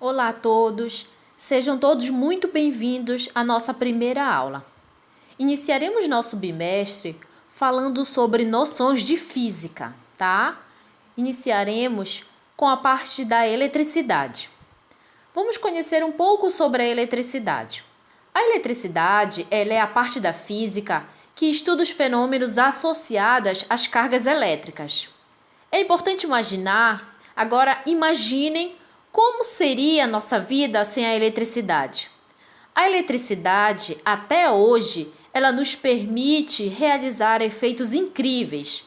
Olá a todos, sejam todos muito bem-vindos à nossa primeira aula. Iniciaremos nosso bimestre falando sobre noções de física, tá? Iniciaremos com a parte da eletricidade. Vamos conhecer um pouco sobre a eletricidade. A eletricidade, ela é a parte da física que estuda os fenômenos associados às cargas elétricas. É importante imaginar, agora imaginem como seria a nossa vida sem a eletricidade. A eletricidade, até hoje, ela nos permite realizar efeitos incríveis.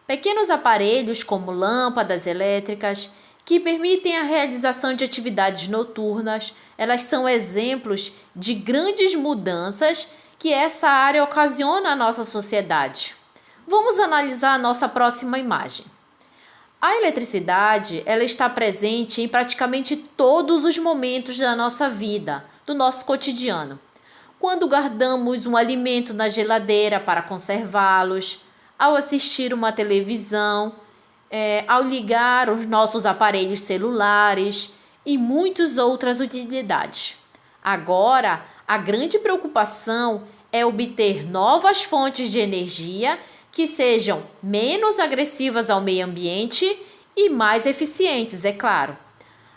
Pequenos aparelhos como lâmpadas elétricas, que permitem a realização de atividades noturnas, elas são exemplos de grandes mudanças que essa área ocasiona à nossa sociedade. Vamos analisar a nossa próxima imagem. A eletricidade, ela está presente em praticamente todos os momentos da nossa vida, do nosso cotidiano. Quando guardamos um alimento na geladeira para conservá-los, ao assistir uma televisão, ao ligar os nossos aparelhos celulares e muitas outras utilidades. Agora, a grande preocupação é obter novas fontes de energia que sejam menos agressivas ao meio ambiente e mais eficientes, é claro.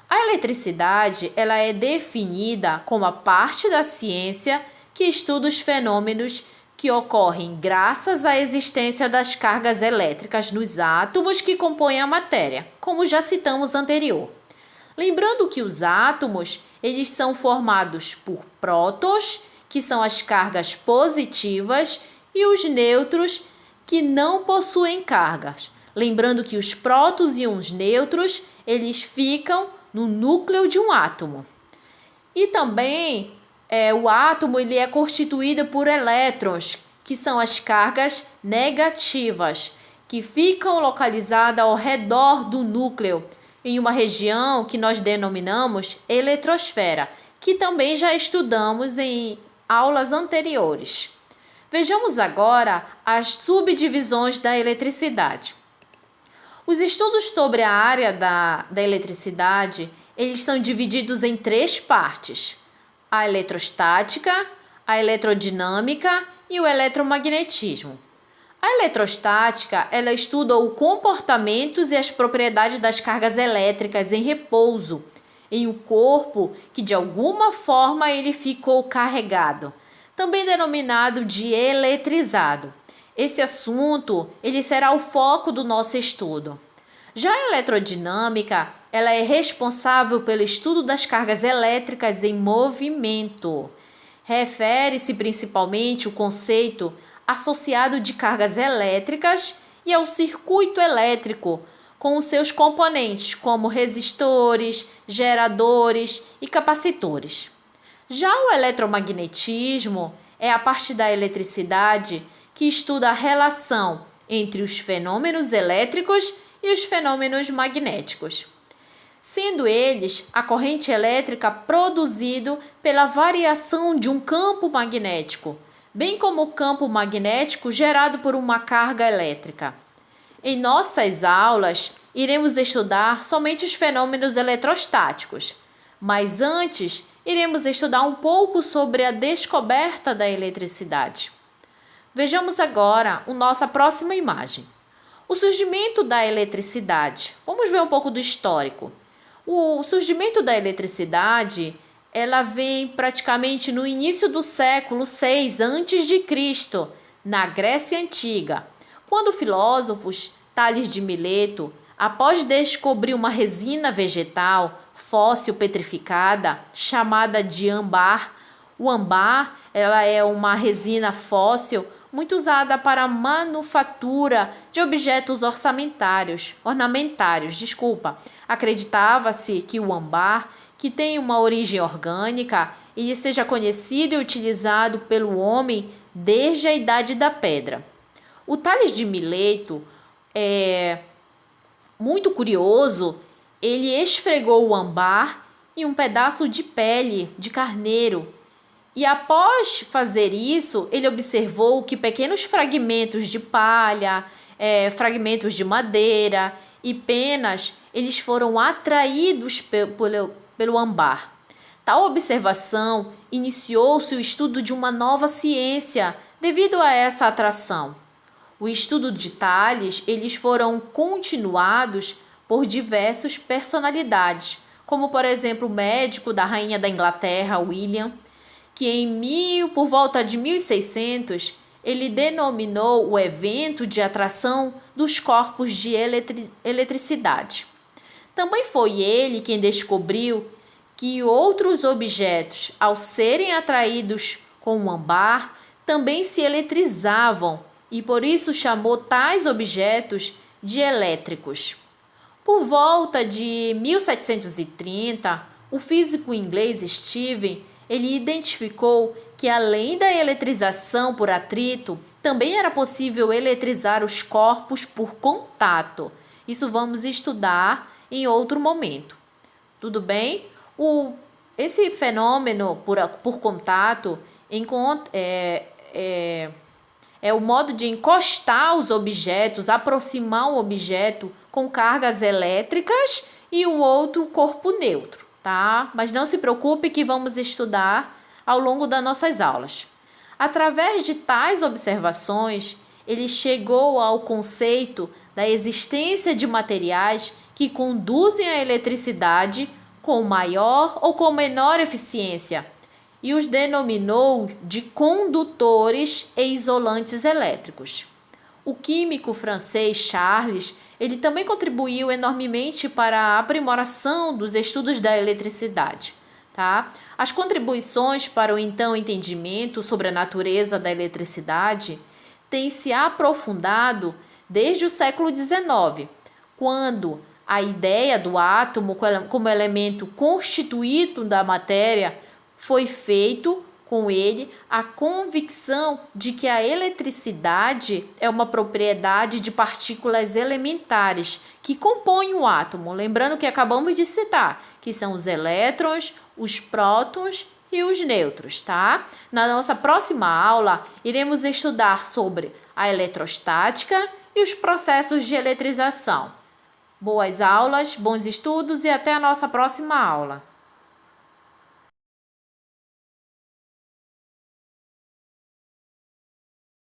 A eletricidade, ela é definida como a parte da ciência que estuda os fenômenos que ocorrem graças à existência das cargas elétricas nos átomos que compõem a matéria, como já citamos anterior. Lembrando que os átomos, eles são formados por prótons, que são as cargas positivas, e os nêutrons, que não possuem cargas. Lembrando que os prótons e os nêutrons, eles ficam no núcleo de um átomo. E também o átomo ele é constituído por elétrons, que são as cargas negativas, que ficam localizadas ao redor do núcleo, em uma região que nós denominamos eletrosfera, que também já estudamos em aulas anteriores. Vejamos agora as subdivisões da eletricidade. Os estudos sobre a área da eletricidade, eles são divididos em três partes: a eletrostática, a eletrodinâmica e o eletromagnetismo. A eletrostática, ela estuda o comportamento e as propriedades das cargas elétricas em repouso em um corpo que de alguma forma ele ficou carregado, também denominado de eletrizado. Esse assunto ele será o foco do nosso estudo. Já a eletrodinâmica, ela é responsável pelo estudo das cargas elétricas em movimento. Refere-se principalmente ao conceito associado de cargas elétricas e ao circuito elétrico, com os seus componentes, como resistores, geradores e capacitores. Já o eletromagnetismo é a parte da eletricidade que estuda a relação entre os fenômenos elétricos e os fenômenos magnéticos, sendo eles a corrente elétrica produzida pela variação de um campo magnético, bem como o campo magnético gerado por uma carga elétrica. Em nossas aulas, iremos estudar somente os fenômenos eletrostáticos, mas antes iremos estudar um pouco sobre a descoberta da eletricidade. Vejamos agora a nossa próxima imagem. O surgimento da eletricidade. Vamos ver um pouco do histórico. O surgimento da eletricidade, ela vem praticamente no início do século VI a.C., na Grécia Antiga, quando o filósofo Tales de Mileto, após descobrir uma resina vegetal fóssil petrificada, chamada de âmbar. O âmbar, ela é uma resina fóssil muito usada para a manufatura de objetos ornamentários. Acreditava-se que o âmbar, que tem uma origem orgânica, ele seja conhecido e utilizado pelo homem desde a Idade da Pedra. O Tales de Mileto, muito curioso, ele esfregou o âmbar em um pedaço de pele de carneiro. E após fazer isso, ele observou que pequenos fragmentos de palha, fragmentos de madeira e penas, eles foram atraídos pelo âmbar. Tal observação iniciou-se o estudo de uma nova ciência devido a essa atração. O estudo de Tales, eles foram continuados por diversas personalidades, como por exemplo o médico da rainha da Inglaterra, William, que por volta de 1600, ele denominou o evento de atração dos corpos de eletricidade. Também foi ele quem descobriu que outros objetos, ao serem atraídos com o âmbar, também se eletrizavam e por isso chamou tais objetos de elétricos. Por volta de 1730, o físico inglês Steven, ele identificou que além da eletrização por atrito, também era possível eletrizar os corpos por contato. Isso vamos estudar em outro momento. Tudo bem? Esse fenômeno por contato é o modo de encostar os objetos, aproximar um objeto com cargas elétricas e um outro corpo neutro, tá? Mas não se preocupe que vamos estudar ao longo das nossas aulas. Através de tais observações, ele chegou ao conceito da existência de materiais que conduzem a eletricidade com maior ou com menor eficiência e os denominou de condutores e isolantes elétricos. O químico francês Charles, ele também contribuiu enormemente para a aprimoração dos estudos da eletricidade. Tá? As contribuições para o então entendimento sobre a natureza da eletricidade têm se aprofundado desde o século XIX, quando a ideia do átomo como elemento constituído da matéria foi feito com ele a convicção de que a eletricidade é uma propriedade de partículas elementares que compõem o átomo. Lembrando que acabamos de citar, que são os elétrons, os prótons e os nêutrons, tá? Na nossa próxima aula, iremos estudar sobre a eletrostática e os processos de eletrização. Boas aulas, bons estudos e até a nossa próxima aula.